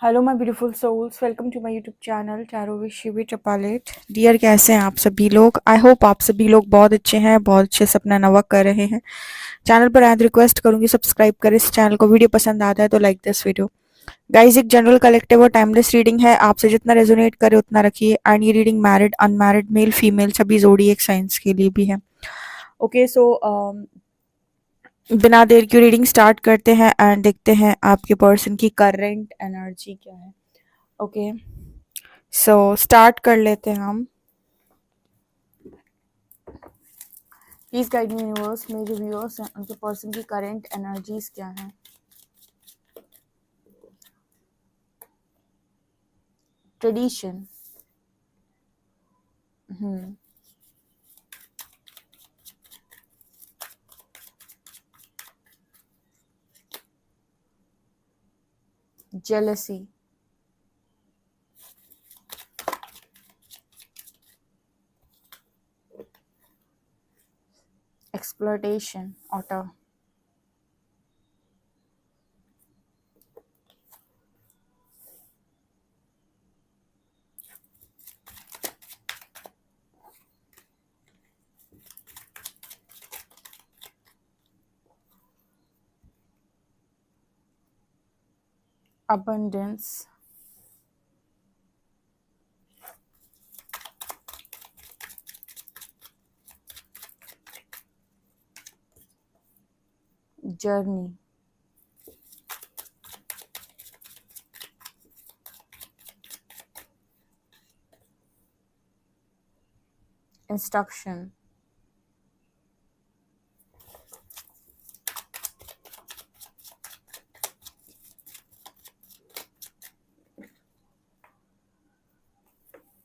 Hello my beautiful souls, welcome to my YouTube channel tarot with Shivi टपालेट। Dear, कैसे हैं आप सभी लोग? आई होप आप सभी लोग बहुत अच्छे हैं, बहुत अच्छे से अपना नवा कर रहे हैं। चैनल पर आए रिक्वेस्ट करूंगी सब्सक्राइब करें इस चैनल को। वीडियो पसंद आता है तो लाइक दिस वीडियो। गाइज, एक जनरल कलेक्टिव और टाइमलेस रीडिंग है, आपसे जितना रेजोनेट करे उतना रखिए। एंड ये reading married, unmarried, male female सभी जोड़ी साइंस के लिए भी है। ओके, सो बिना देर की रीडिंग स्टार्ट करते हैं एंड देखते हैं आपके पर्सन की करंट एनर्जी क्या है। ओके, सो स्टार्ट कर लेते हैं हम। प्लीज गाइड मी यूनिवर्स, मेरे जो व्यूअर्स हैं उनके पर्सन की करंट एनर्जीज क्या हैं। Tradition, jealousy, exploitation, otter, abundance, journey, instruction,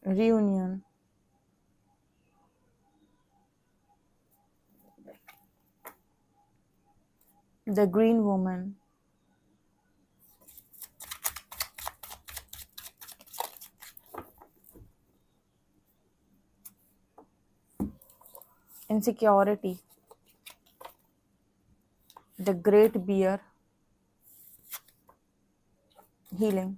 reunion, the green woman, insecurity, the great bear, healing।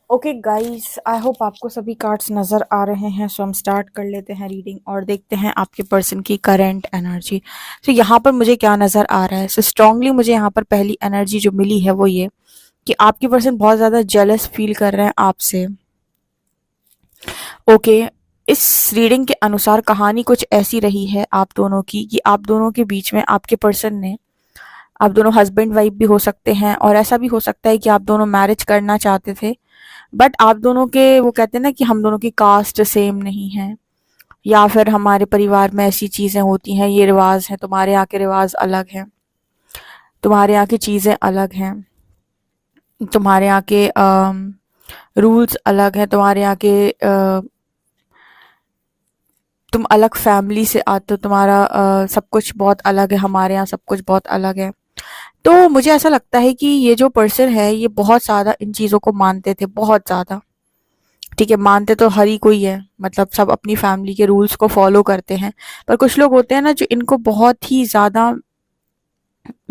Okay guys, I hope आपको सभी कार्ड्स नज़र आ रहे हैं। सो हम स्टार्ट कर लेते हैं रीडिंग और देखते हैं आपके पर्सन की करंट एनर्जी। तो यहाँ पर मुझे क्या नज़र आ रहा है? सो स्ट्रांगली मुझे यहाँ पर पहली एनर्जी जो मिली है वो ये कि आपकी पर्सन बहुत ज़्यादा जेलस फील कर रहे हैं आपसे। ओके, इस रीडिंग के अनुसार कहानी कुछ ऐसी रही है आप दोनों की कि आप दोनों के बीच में आपके पर्सन ने, आप दोनों हस्बैंड वाइफ भी हो सकते हैं और ऐसा भी हो सकता है कि आप दोनों मैरिज करना चाहते थे, बट आप दोनों के, वो कहते हैं ना कि हम दोनों की कास्ट सेम नहीं है, या फिर हमारे परिवार में ऐसी चीज़ें होती हैं, ये रिवाज है, तुम्हारे यहाँ के रिवाज अलग हैं, तुम्हारे यहाँ की चीज़ें अलग हैं, तुम्हारे यहाँ के रूल्स अलग हैं, तुम्हारे यहाँ के तुम अलग फैमिली से आते हो, तुम्हारा सब कुछ बहुत अलग है, हमारे यहाँ सब कुछ बहुत अलग है। तो मुझे ऐसा लगता है कि ये जो पर्सन है ये बहुत ज़्यादा इन चीज़ों को मानते थे, बहुत ज़्यादा। ठीक है, मानते तो हर ही कोई है, मतलब सब अपनी फैमिली के रूल्स को फॉलो करते हैं, पर कुछ लोग होते हैं ना जो इनको बहुत ही ज़्यादा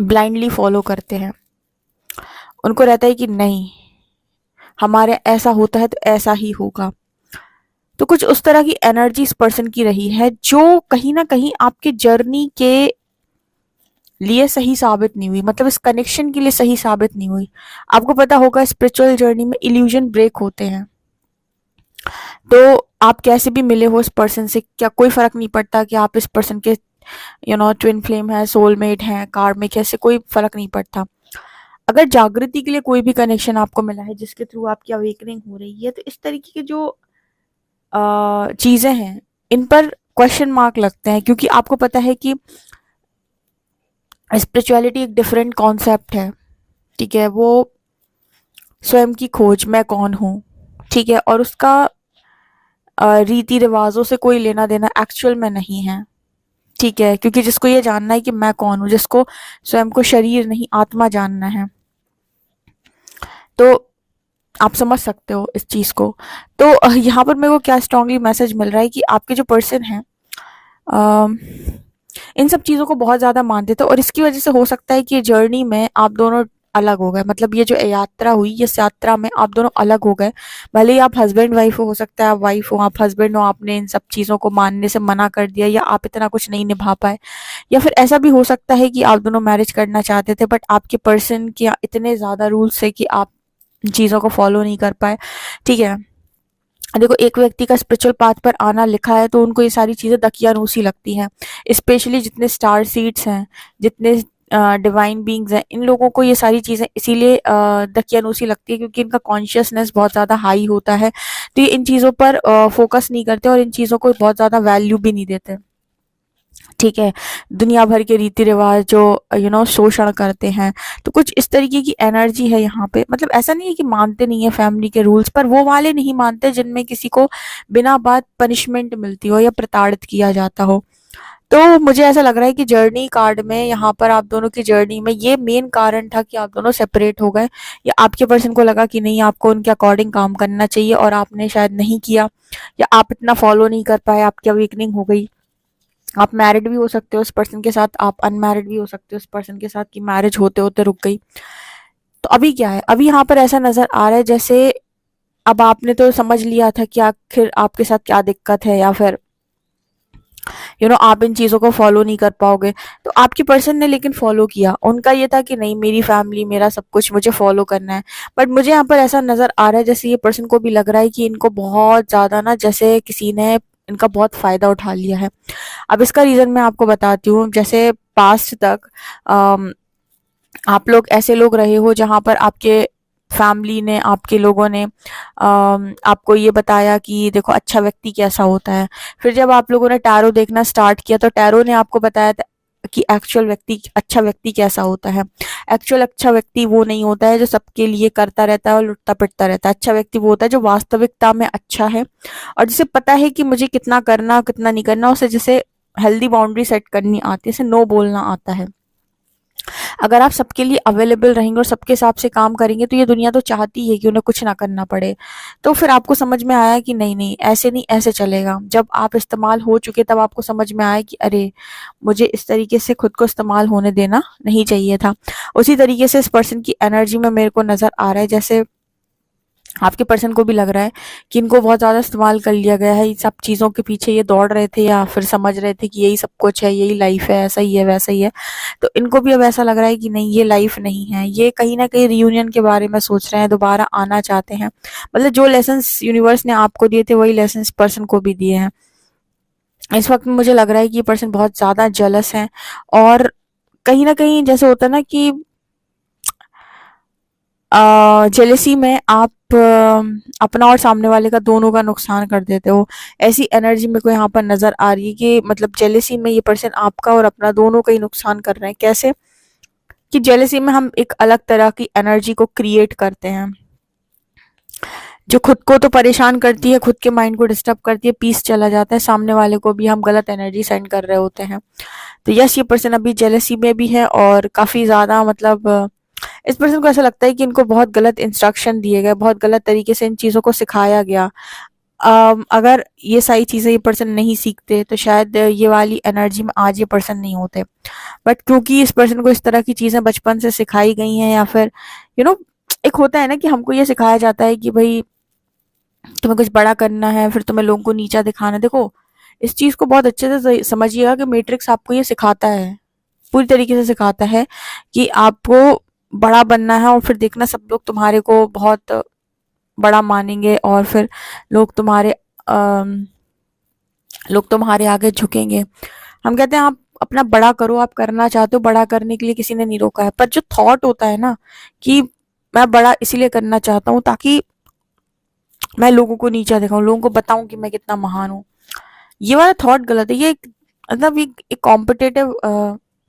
ब्लाइंडली फॉलो करते हैं। उनको रहता है कि नहीं, हमारे ऐसा होता है तो ऐसा ही होगा। तो कुछ उस तरह की एनर्जी इस पर्सन की रही है जो कहीं ना कहीं आपके जर्नी के लिए सही साबित नहीं हुई, मतलब इस कनेक्शन के लिए सही साबित नहीं हुई। आपको पता होगा स्पिरिचुअल जर्नी में इल्यूजन ब्रेक होते हैं। तो आप कैसे भी मिले हो इस पर्सन से, क्या कोई फर्क नहीं पड़ता कि आप इस पर्सन के ट्विन फ्लेम है, सोलमेट है, कार्मिक है, ऐसे कोई फर्क नहीं पड़ता। अगर जागृति के लिए कोई भी कनेक्शन आपको मिला है जिसके थ्रू आपकी अवेकनिंग हो रही है, तो इस तरीके के जो चीजें हैं इन पर क्वेश्चन मार्क लगते हैं, क्योंकि आपको पता है कि स्पिरिचुअलिटी एक डिफरेंट कॉन्सेप्ट है। ठीक है, वो स्वयं की खोज, मैं कौन हूँ। ठीक है, और उसका रीति रिवाजों से कोई लेना देना एक्चुअल में नहीं है। ठीक है, क्योंकि जिसको ये जानना है कि मैं कौन हूँ, जिसको स्वयं को शरीर नहीं आत्मा जानना है, तो आप समझ सकते हो इस चीज को। तो यहाँ पर मेरे को क्या स्ट्रांगली मैसेज मिल रहा है कि आपके जो पर्सन है इन सब चीज़ों को बहुत ज़्यादा मानते थे, और इसकी वजह से हो सकता है कि ये जर्नी में आप दोनों अलग हो गए, मतलब ये जो यात्रा हुई, इस यात्रा में आप दोनों अलग हो गए। भले ही आप हस्बैंड वाइफ हो सकता है आप वाइफ हो, आप हस्बैंड हो, आपने इन सब चीज़ों को मानने से मना कर दिया, या आप इतना कुछ नहीं निभा पाए, या फिर ऐसा भी हो सकता है कि आप दोनों मैरिज करना चाहते थे बट आपके पर्सन के इतने ज़्यादा रूल्स थे कि आप चीज़ों को फॉलो नहीं कर पाए। ठीक है, देखो एक व्यक्ति का स्पिरिचुअल पाथ पर आना लिखा है तो उनको ये सारी चीज़ें दकियानूसी लगती हैं, स्पेशली जितने स्टार सीड्स हैं, जितने डिवाइन बीइंग्स हैं, इन लोगों को ये सारी चीज़ें इसीलिए दकियानूसी लगती है क्योंकि इनका कॉन्शियसनेस बहुत ज़्यादा हाई होता है, तो ये इन चीज़ों पर फोकस नहीं करते और इन चीज़ों को बहुत ज़्यादा वैल्यू भी नहीं देते। ठीक है, दुनिया भर के रीति रिवाज जो शोषण करते हैं, तो कुछ इस तरीके की एनर्जी है यहाँ पे। मतलब ऐसा नहीं है कि मानते नहीं है फैमिली के रूल्स, पर वो वाले नहीं मानते जिनमें किसी को बिना बात पनिशमेंट मिलती हो या प्रताड़ित किया जाता हो। तो मुझे ऐसा लग रहा है कि जर्नी कार्ड में यहाँ पर आप दोनों की जर्नी में ये मेन कारण था कि आप दोनों सेपरेट हो गए, या आपके पर्सन को लगा कि नहीं आपको उनके अकॉर्डिंग काम करना चाहिए और आपने शायद नहीं किया, या आप इतना फॉलो नहीं कर पाए, आपकी अवेकनिंग हो गई। आप मैरिड भी हो सकते हो उस पर्सन के साथ, आप अनमैरिड भी हो सकते हो उस पर्सन के साथ कि मैरिज होते होते रुक गई। तो अभी क्या है, अभी यहाँ पर ऐसा नजर आ रहा है जैसे अब आपने तो समझ लिया था कि आखिर आपके साथ क्या दिक्कत है, या फिर आप इन चीज़ों को फॉलो नहीं कर पाओगे, तो आपके पर्सन ने लेकिन फॉलो किया। उनका ये था कि नहीं मेरी फैमिली मेरा सब कुछ मुझे फॉलो करना है। बट मुझे यहाँ पर ऐसा नज़र आ रहा है जैसे ये पर्सन को भी लग रहा है कि इनको बहुत ज़्यादा ना जैसे किसी ने इनका बहुत फ़ायदा उठा लिया है। अब इसका रीज़न मैं आपको बताती हूँ। जैसे पास्ट तक आप लोग ऐसे लोग रहे हो जहाँ पर आपके फैमिली ने, आपके लोगों ने आपको ये बताया कि देखो अच्छा व्यक्ति कैसा होता है। फिर जब आप लोगों ने टैरो देखना स्टार्ट किया तो टैरो ने आपको बताया था कि एक्चुअल व्यक्ति, अच्छा व्यक्ति कैसा होता है। एक्चुअल अच्छा व्यक्ति वो नहीं होता है जो सबके लिए करता रहता है और लुटता पिटता रहता है। अच्छा व्यक्ति वो होता है जो वास्तविकता में अच्छा है और जिसे पता है कि मुझे कितना करना कितना नहीं करना, उसे जैसे हेल्दी बाउंड्री सेट करनी आती है, उसे नो बोलना आता है। अगर आप सबके लिए अवेलेबल रहेंगे और सबके हिसाब से काम करेंगे तो ये दुनिया तो चाहती है कि उन्हें कुछ ना करना पड़े। तो फिर आपको समझ में आया कि नहीं नहीं ऐसे नहीं, ऐसे चलेगा। जब आप इस्तेमाल हो चुके तब आपको समझ में आया कि अरे मुझे इस तरीके से खुद को इस्तेमाल होने देना नहीं चाहिए था। उसी तरीके से इस पर्सन की एनर्जी में मेरे को नजर आ रहा है जैसे आपके पर्सन को भी लग रहा है कि इनको बहुत ज़्यादा इस्तेमाल कर लिया गया है। इन सब चीज़ों के पीछे ये दौड़ रहे थे या फिर समझ रहे थे कि यही सब कुछ है, यही लाइफ है, ऐसा ही है, वैसा ही है। तो इनको भी अब ऐसा लग रहा है कि नहीं ये लाइफ नहीं है। ये कहीं न कहीं रियूनियन के बारे में सोच रहे हैं, दोबारा आना चाहते हैं। मतलब जो लेसन्स यूनिवर्स ने आपको दिए थे वही लेसन्स पर्सन को भी दिए हैं। इस वक़्त मुझे लग रहा है कि ये पर्सन बहुत ज़्यादा जेलस हैं और कहीं न कहीं जैसे होता है ना कि जेलेसी में आप अपना और सामने वाले का दोनों का नुकसान कर देते हो। ऐसी एनर्जी मेरे को यहाँ पर नज़र आ रही है कि मतलब जेलेसी में ये पर्सन आपका और अपना दोनों का ही नुकसान कर रहे हैं। कैसे? कि जेलेसी में हम एक अलग तरह की एनर्जी को क्रिएट करते हैं, जो खुद को तो परेशान करती है, खुद के माइंड को डिस्टर्ब करती है, पीस चला जाता है, सामने वाले को भी हम गलत एनर्जी सेंड कर रहे होते हैं। तो यस ये पर्सन अभी जेलेसी में भी है और काफ़ी ज़्यादा मतलब इस पर्सन को ऐसा लगता है कि इनको बहुत गलत इंस्ट्रक्शन दिए गए, बहुत गलत तरीके से इन चीज़ों को सिखाया गया। अगर ये सारी चीज़ें ये पर्सन नहीं सीखते तो शायद ये वाली एनर्जी में आज ये पर्सन नहीं होते। बट क्योंकि इस पर्सन को इस तरह की चीज़ें बचपन से सिखाई गई हैं या फिर यू नो एक होता है ना कि हमको ये सिखाया जाता है कि भाई तुम्हें कुछ बड़ा करना है, फिर तुम्हें लोगों को नीचा दिखाना है। देखो इस चीज़ को बहुत अच्छे से समझिएगा कि मैट्रिक्स आपको ये सिखाता है, पूरी तरीके से सिखाता है कि आपको बड़ा बनना है और फिर देखना सब लोग तुम्हारे को बहुत बड़ा मानेंगे और फिर लोग तुम्हारे लोग तुम्हारे आगे झुकेंगे। हम कहते हैं आप अपना बड़ा करो, आप करना चाहते हो, बड़ा करने के लिए किसी ने नहीं रोका है, पर जो थॉट होता है ना कि मैं बड़ा इसीलिए करना चाहता हूँ ताकि मैं लोगों को नीचा दिखाऊं, लोगों को बताऊं कि मैं कितना महान हूँ, ये वाला थॉट गलत है। ये मतलब एक कॉम्पिटिटिव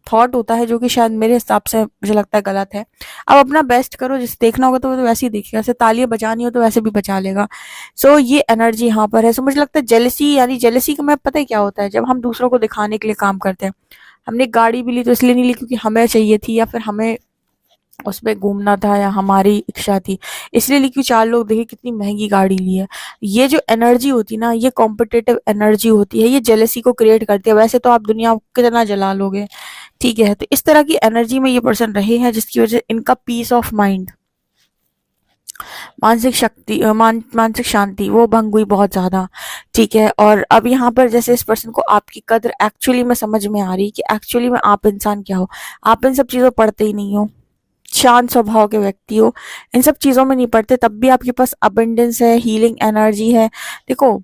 थॉट होता है जो कि शायद मेरे हिसाब से मुझे लगता है गलत है। आप अपना बेस्ट करो, जिसे देखना होगा तो वो तो वैसे ही देखेगा, जैसे तालियां बजानी हो तो वैसे भी बजा लेगा। सो ये एनर्जी यहाँ पर है। सो मुझे लगता है जेलसी, यानी जेलसी का मैं पता है क्या होता है, जब हम दूसरों को दिखाने के लिए काम करते हैं। हमने एक गाड़ी भी ली तो इसलिए नहीं ली क्योंकि हमें चाहिए थी या फिर हमें उसपे घूमना था या हमारी इच्छा थी, इसलिए ली कि 4 लोग देखे कितनी महँगी गाड़ी ली है। ये जो एनर्जी होती है ना, ये कॉम्पिटिटिव एनर्जी होती है, ये जेलसी को क्रिएट करती है। वैसे तो आप दुनिया को कितना जला लोगे, ठीक है, तो इस तरह की एनर्जी में ये पर्सन रहे हैं जिसकी वजह से इनका पीस ऑफ माइंड, मानसिक शक्ति मानसिक शांति वो भंग हुई बहुत ज़्यादा। ठीक है, और अब यहाँ पर जैसे इस पर्सन को आपकी कद्र एक्चुअली में समझ में आ रही कि एक्चुअली में आप इंसान क्या हो। आप इन सब चीज़ों पढ़ते ही नहीं हो, शांत स्वभाव के व्यक्ति हो, इन सब चीज़ों में नहीं पड़ते, तब भी आपके पास अबंडेंस है, हीलिंग एनर्जी है। देखो,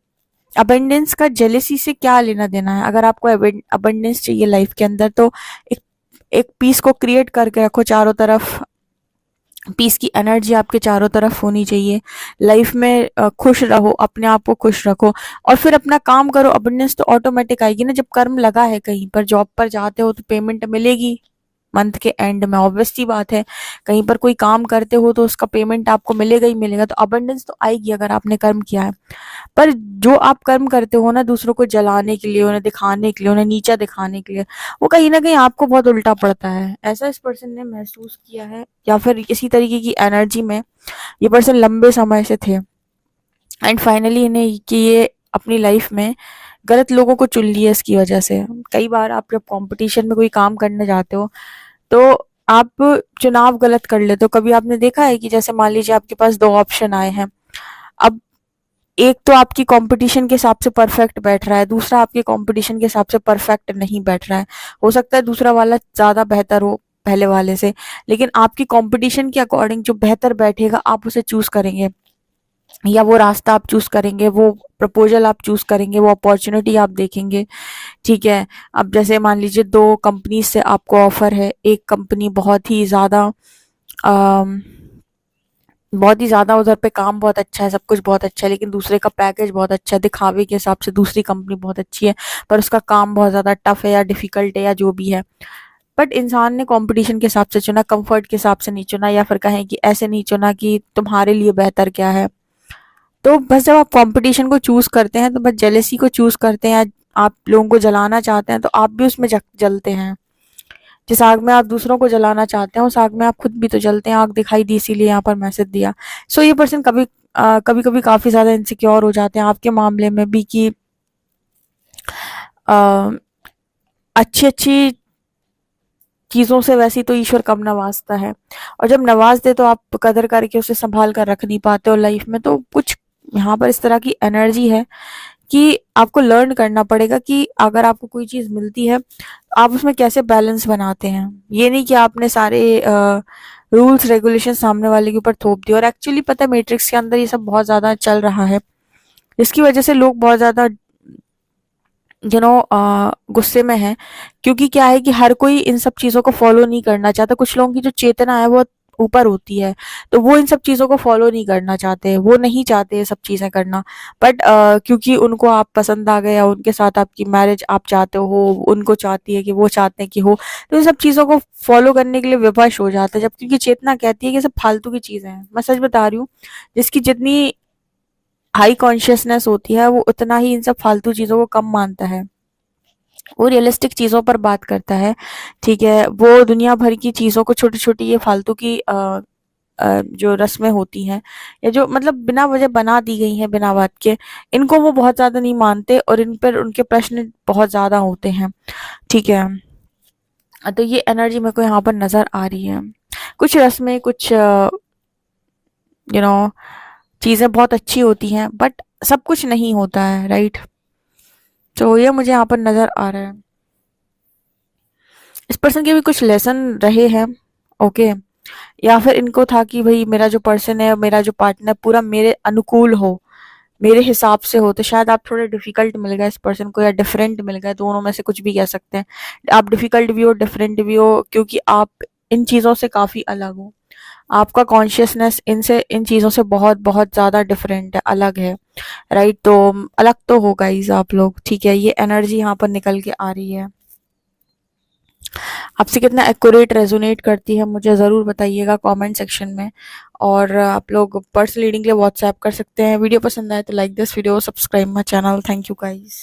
अबंडेंस का जेलेसी से क्या लेना देना है। अगर आपको अबंडेंस चाहिए लाइफ के अंदर, तो एक एक पीस को क्रिएट करके रखो चारों तरफ। पीस की एनर्जी आपके चारों तरफ होनी चाहिए। लाइफ में खुश रहो, अपने आप को खुश रखो, और फिर अपना काम करो। अबंडेंस तो ऑटोमेटिक आएगी ना। जब कर्म लगा है, कहीं पर जॉब पर जाते हो तो पेमेंट मिलेगी मंथ के एंड में, ऑब्वियस सी बात है। कहीं पर कोई काम करते हो तो उसका पेमेंट आपको मिलेगा ही मिलेगा, तो अबंडेंस तो आएगी अगर आपने कर्म किया है। पर जो आप कर्म करते हो ना दूसरों को जलाने के लिए, उन्हें दिखाने के लिए, उन्हें नीचा दिखाने के लिए, वो कहीं ना कहीं आपको बहुत उल्टा पड़ता है। ऐसा इस पर्सन ने महसूस किया है, या फिर इसी तरीके की एनर्जी में ये पर्सन लंबे समय से थे, एंड फाइनली इन्हें कि ये अपनी लाइफ में गलत लोगों को चुन लिया इसकी वजह से। कई बार आप जब कंपटीशन में कोई काम करने जाते हो तो आप चुनाव गलत कर लेते हो। कभी आपने देखा है कि जैसे मान लीजिए आपके पास दो ऑप्शन आए हैं, अब एक तो आपकी कंपटीशन के हिसाब से परफेक्ट बैठ रहा है, दूसरा आपके कंपटीशन के हिसाब से परफेक्ट नहीं बैठ रहा है। हो सकता है दूसरा वाला ज़्यादा बेहतर हो पहले वाले से, लेकिन आपकी कंपटीशन के अकॉर्डिंग जो बेहतर बैठेगा आप उसे चूज़ करेंगे, या वो रास्ता आप चूज़ करेंगे, वो प्रपोज़ल आप चूज़ करेंगे, वो अपॉर्च्युनिटी आप देखेंगे। ठीक है, अब जैसे मान लीजिए 2 कंपनी से आपको ऑफ़र है। एक कंपनी अम, बहुत ही ज़्यादा उधर पे काम बहुत अच्छा है, सब कुछ बहुत अच्छा है, लेकिन दूसरे का पैकेज बहुत अच्छा है। दिखावे के हिसाब से दूसरी कंपनी बहुत अच्छी है, पर उसका काम बहुत ज़्यादा टफ है या डिफ़िकल्ट है या जो भी है। बट इंसान ने कंपटीशन के हिसाब से चुना, कंफर्ट के हिसाब से नहीं चुना, या फिर कहें कि ऐसे नहीं चुना कि तुम्हारे लिए बेहतर क्या है। तो बस जब आप कंपटीशन को चूज़ करते हैं तो बस जेलेसी को चूज़ करते हैं, आप लोगों को जलाना चाहते हैं तो आप भी उसमें जलते हैं। जिस आग में आप दूसरों को जलाना चाहते हैं उस आग में आप खुद भी तो जलते हैं। आग दिखाई दी इसीलिए यहाँ पर मैसेज दिया। सो ये पर्सन कभी कभी काफी ज्यादा इनसिक्योर हो जाते हैं आपके मामले में भी कि अच्छी अच्छी चीजों से वैसे तो ईश्वर कम नवाजता है, और जब नवाज दे तो आप कदर करके उसे संभाल कर रख नहीं पाते हो लाइफ में। तो कुछ यहाँ पर इस तरह की एनर्जी है कि आपको लर्न करना पड़ेगा कि अगर आपको कोई चीज़ मिलती है आप उसमें कैसे बैलेंस बनाते हैं। ये नहीं कि आपने सारे रूल्स रेगुलेशन सामने वाले के ऊपर थोप दिए। और एक्चुअली पता है मैट्रिक्स के अंदर ये सब बहुत ज़्यादा चल रहा है, जिसकी वजह से लोग बहुत ज़्यादा गुस्से में हैं। क्योंकि क्या है कि हर कोई इन सब चीज़ों को फॉलो नहीं करना चाहता। कुछ लोगों की जो चेतना है वो ऊपर होती है, तो वो इन सब चीज़ों को फॉलो नहीं करना चाहते, वो नहीं चाहते ये सब चीज़ें करना। बट क्योंकि उनको आप पसंद आ गए या उनके साथ आपकी मैरिज आप चाहते हो, उनको चाहती है कि वो चाहते हैं कि हो, तो इन सब चीज़ों को फॉलो करने के लिए विवश हो जाते हैं। जबकि उनकी चेतना कहती है कि ये सब फालतू की चीज़ें हैं। मैं सच बता रही हूँ, जिसकी जितनी हाई कॉन्शियसनेस होती है वो उतना ही इन सब फालतू चीज़ों को कम मानता है, वो रियलिस्टिक चीज़ों पर बात करता है। ठीक है, वो दुनिया भर की चीज़ों को छोटी छोटी ये फालतू की जो रस्में होती हैं या जो मतलब बिना वजह बना दी गई हैं बिना बात के, इनको वो बहुत ज़्यादा नहीं मानते और इन पर उनके प्रश्न बहुत ज़्यादा होते हैं। ठीक है, तो ये एनर्जी मेरे को यहाँ पर नज़र आ रही है। कुछ रस्में, कुछ चीज़ें बहुत अच्छी होती हैं, बट सब कुछ नहीं होता है, राइट। तो ये मुझे यहाँ पर नज़र आ रहा है। इस पर्सन के भी कुछ लेसन रहे हैं, ओके। या फिर इनको था कि भाई मेरा जो पर्सन है, मेरा जो पार्टनर पूरा मेरे अनुकूल हो, मेरे हिसाब से हो। तो शायद आप थोड़े डिफिकल्ट मिल गए इस पर्सन को, या डिफरेंट मिल गए, दोनों में से कुछ भी कह सकते हैं। आप डिफिकल्ट भी हो, डिफरेंट भी हो, क्योंकि आप इन चीज़ों से काफ़ी अलग हो। आपका कॉन्शियसनेस इनसे, इन चीज़ों से बहुत बहुत ज़्यादा डिफरेंट है, अलग है, राइट। तो अलग तो हो गाइस आप लोग, ठीक है। ये एनर्जी यहाँ पर निकल के आ रही है। आपसे कितना एक्यूरेट रेजोनेट करती है मुझे ज़रूर बताइएगा कमेंट सेक्शन में। और आप लोग पर्सनल रीडिंग के लिए व्हाट्सएप कर सकते हैं। वीडियो पसंद आए तो like this video, subscribe my channel. Thank you guys.